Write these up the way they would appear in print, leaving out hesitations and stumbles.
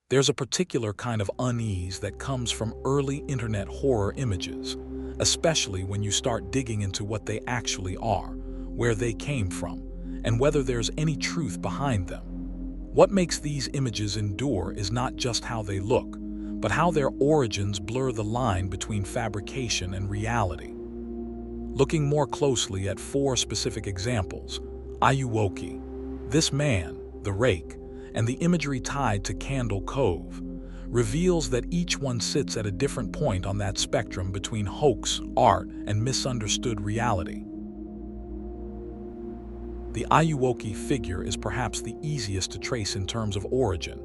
There's a particular kind of unease that comes from early internet horror images, especially when you start digging into what they actually are, where they came from, and whether there's any truth behind them. What makes these images endure is not just how they look, but how their origins blur the line between fabrication and reality. Looking more closely at four specific examples: Ayuwoki, this man, the rake, and the imagery tied to Candle Cove, reveals that each one sits at a different point on that spectrum between hoax, art, and misunderstood reality. The Ayuwoki figure is perhaps the easiest to trace in terms of origin,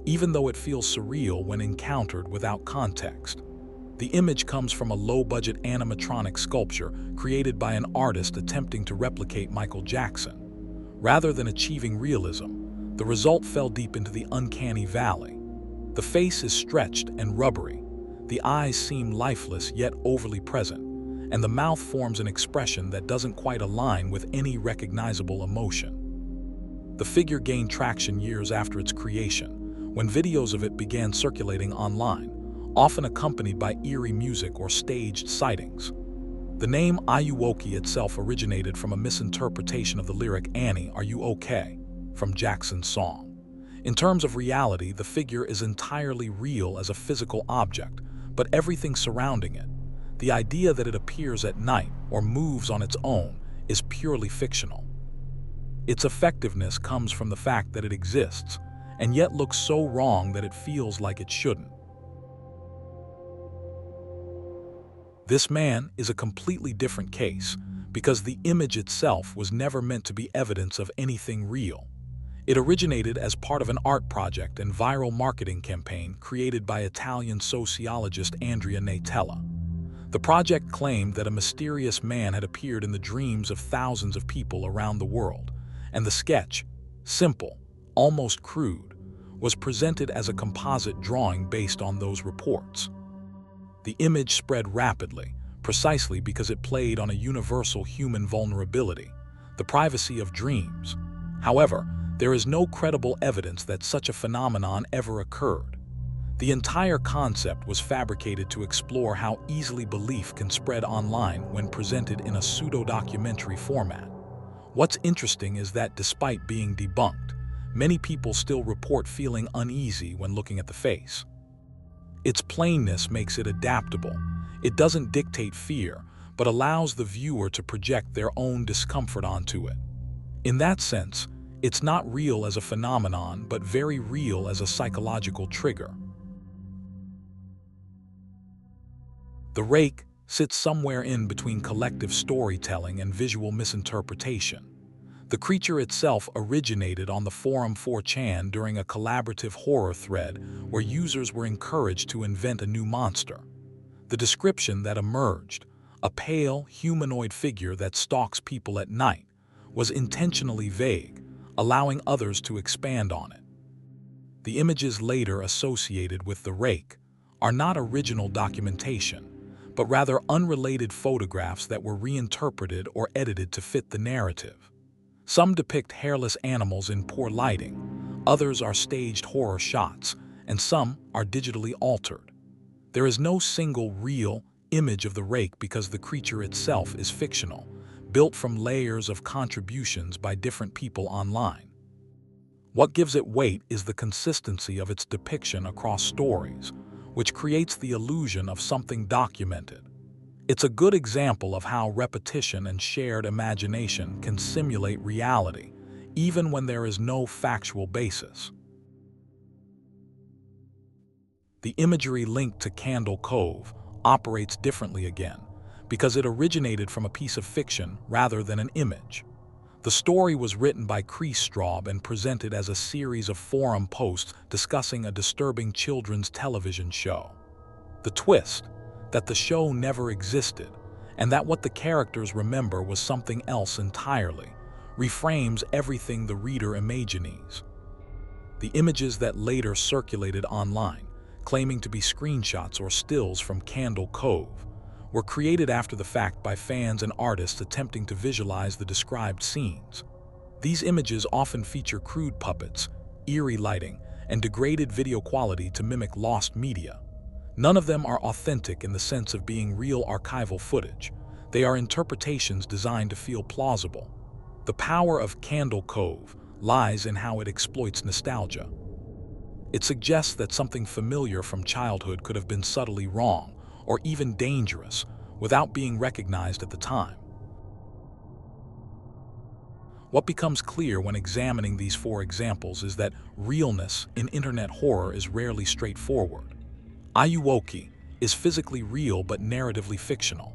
even though it feels surreal when encountered without context. The image comes from a low-budget animatronic sculpture created by an artist attempting to replicate Michael Jackson. Rather than achieving realism, the result fell deep into the uncanny valley. The face is stretched and rubbery, the eyes seem lifeless yet overly present, and the mouth forms an expression that doesn't quite align with any recognizable emotion. The figure gained traction years after its creation, when videos of it began circulating online, often accompanied by eerie music or staged sightings. The name Ayuwoki itself originated from a misinterpretation of the lyric "Annie, Are You Okay?" from Jackson's song. In terms of reality, the figure is entirely real as a physical object, but everything surrounding it, the idea that it appears at night or moves on its own, is purely fictional. Its effectiveness comes from the fact that it exists, and yet looks so wrong that it feels like it shouldn't. This man is a completely different case, because the image itself was never meant to be evidence of anything real. It originated as part of an art project and viral marketing campaign created by Italian sociologist Andrea Natella. The project claimed that a mysterious man had appeared in the dreams of thousands of people around the world, and the sketch, simple, almost crude, was presented as a composite drawing based on those reports. The image spread rapidly, precisely because it played on a universal human vulnerability, the privacy of dreams. However, there is no credible evidence that such a phenomenon ever occurred. The entire concept was fabricated to explore how easily belief can spread online when presented in a pseudo-documentary format. What's interesting is that despite being debunked, many people still report feeling uneasy when looking at the face. Its plainness makes it adaptable. It doesn't dictate fear, but allows the viewer to project their own discomfort onto it. In that sense, it's not real as a phenomenon, but very real as a psychological trigger. The rake sits somewhere in between collective storytelling and visual misinterpretation. The creature itself originated on the forum 4chan during a collaborative horror thread where users were encouraged to invent a new monster. The description that emerged, a pale, humanoid figure that stalks people at night, was intentionally vague, allowing others to expand on it. The images later associated with the rake are not original documentation, but rather unrelated photographs that were reinterpreted or edited to fit the narrative. Some depict hairless animals in poor lighting, others are staged horror shots, and some are digitally altered. There is no single real image of the rake because the creature itself is fictional, built from layers of contributions by different people online. What gives it weight is the consistency of its depiction across stories, which creates the illusion of something documented. It's a good example of how repetition and shared imagination can simulate reality, even when there is no factual basis. The imagery linked to Candle Cove operates differently again, because it originated from a piece of fiction rather than an image. The story was written by Chris Straub and presented as a series of forum posts discussing a disturbing children's television show. The twist, that the show never existed, and that what the characters remember was something else entirely, reframes everything the reader imagines. The images that later circulated online, claiming to be screenshots or stills from Candle Cove, were created after the fact by fans and artists attempting to visualize the described scenes. These images often feature crude puppets, eerie lighting, and degraded video quality to mimic lost media. None of them are authentic in the sense of being real archival footage. They are interpretations designed to feel plausible. The power of Candle Cove lies in how it exploits nostalgia. It suggests that something familiar from childhood could have been subtly wrong or even dangerous without being recognized at the time. What becomes clear when examining these four examples is that realness in internet horror is rarely straightforward. Ayuwoki is physically real but narratively fictional.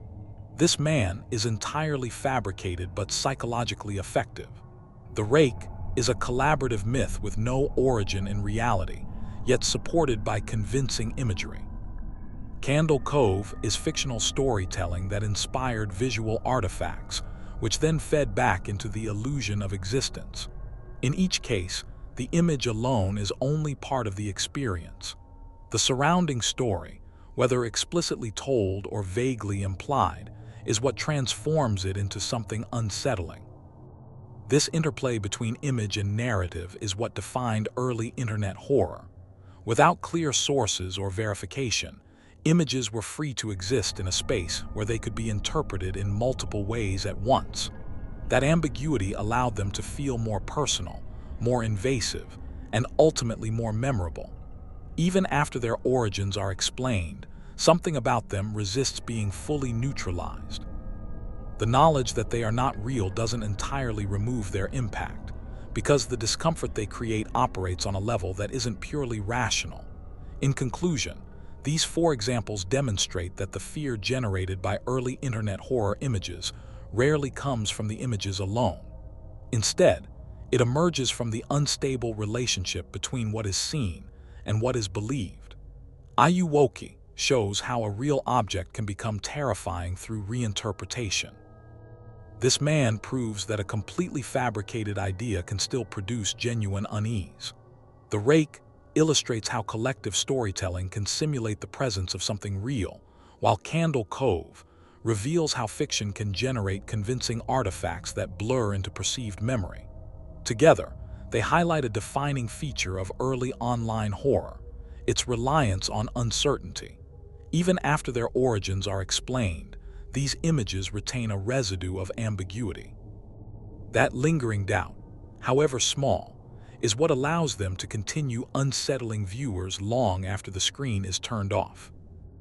This man is entirely fabricated but psychologically effective. The Rake is a collaborative myth with no origin in reality, yet supported by convincing imagery. Candle Cove is fictional storytelling that inspired visual artifacts, which then fed back into the illusion of existence. In each case, the image alone is only part of the experience. The surrounding story, whether explicitly told or vaguely implied, is what transforms it into something unsettling. This interplay between image and narrative is what defined early internet horror. Without clear sources or verification, images were free to exist in a space where they could be interpreted in multiple ways at once. That ambiguity allowed them to feel more personal, more invasive, and ultimately more memorable. Even after their origins are explained, something about them resists being fully neutralized. The knowledge that they are not real doesn't entirely remove their impact, because the discomfort they create operates on a level that isn't purely rational. In conclusion, these four examples demonstrate that the fear generated by early internet horror images rarely comes from the images alone. Instead, it emerges from the unstable relationship between what is seen and what is believed. Ayuwoki shows how a real object can become terrifying through reinterpretation. This man proves that a completely fabricated idea can still produce genuine unease. The Rake illustrates how collective storytelling can simulate the presence of something real, while Candle Cove reveals how fiction can generate convincing artifacts that blur into perceived memory. Together, they highlight a defining feature of early online horror: its reliance on uncertainty. Even after their origins are explained, these images retain a residue of ambiguity. That lingering doubt, however small, is what allows them to continue unsettling viewers long after the screen is turned off.